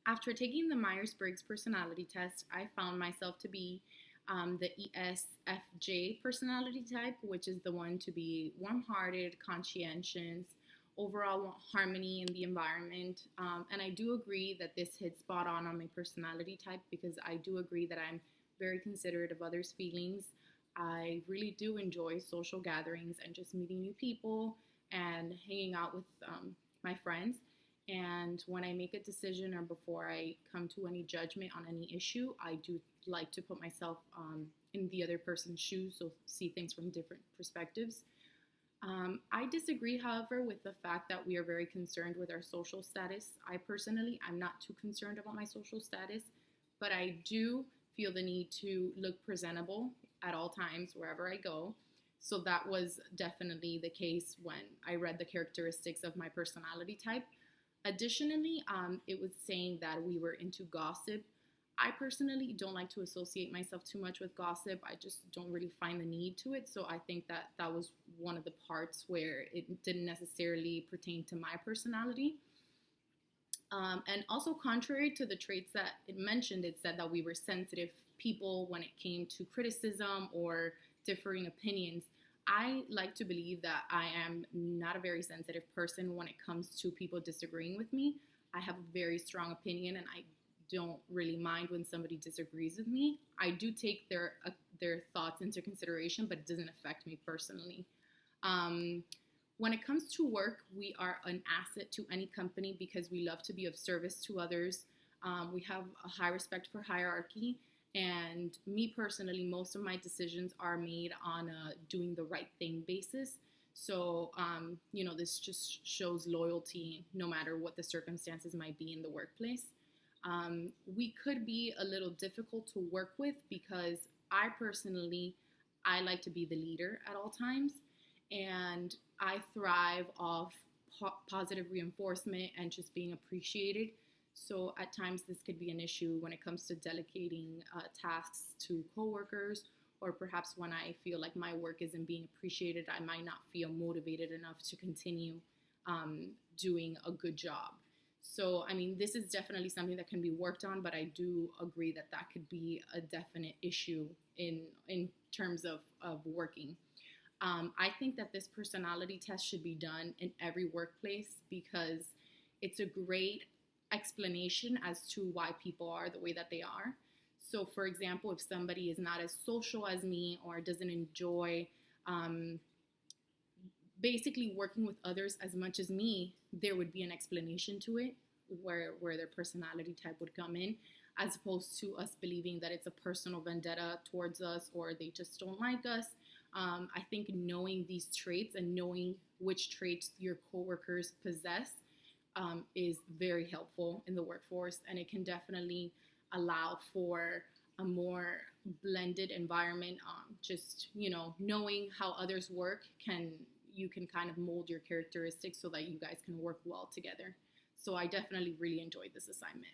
After taking the Myers-Briggs personality test, I found myself to be the ESFJ personality type, which is the one to be warm-hearted, conscientious, overall want harmony in the environment. And I do agree that this hits spot on my personality type because I do agree that I'm very considerate of others' feelings. I really do enjoy social gatherings and just meeting new people and hanging out with my friends. And when I make a decision or before I come to any judgment on any issue, I do like to put myself in the other person's shoes, so see things from different perspectives. I disagree, however, with the fact that we are very concerned with our social status. I personally, I'm not too concerned about my social status, but I do feel the need to look presentable at all times wherever I go. So that was definitely the case when I read the characteristics of my personality type. Additionally, it was saying that we were into gossip. I personally don't like to associate myself too much with gossip. I just don't really find the need to it. So I think that that was one of the parts where it didn't necessarily pertain to my personality. And also, contrary to the traits that it mentioned, it said that we were sensitive people when it came to criticism or differing opinions. I like to believe that I am not a very sensitive person when it comes to people disagreeing with me. I have a very strong opinion and I don't really mind when somebody disagrees with me. I do take their thoughts into consideration, but it doesn't affect me personally. Um, when it comes to work, we are an asset to any company because we love to be of service to others. We have a high respect for hierarchy. And me personally, most of my decisions are made on a doing the right thing basis. So, this just shows loyalty no matter what the circumstances might be in the workplace. We could be a little difficult to work with because I personally, I like to be the leader at all times. And I thrive off positive reinforcement and just being appreciated. So at times this could be an issue when it comes to delegating tasks to coworkers, or perhaps when I feel like my work isn't being appreciated, I might not feel motivated enough to continue doing a good job. So, I mean, this is definitely something that can be worked on, but I do agree that that could be a definite issue in terms of working. I think that this personality test should be done in every workplace because it's a great explanation as to why people are the way that they are. So, for example, if somebody is not as social as me or doesn't enjoy um, basically working with others as much as me, there would be an explanation to it where their personality type would come in, as opposed to us believing that it's a personal vendetta towards us or they just don't like us. I think knowing these traits and knowing which traits your coworkers possess is very helpful in the workforce, and it can definitely allow for a more blended environment. Just knowing how others work you can kind of mold your characteristics so that you guys can work well together. So I definitely really enjoyed this assignment.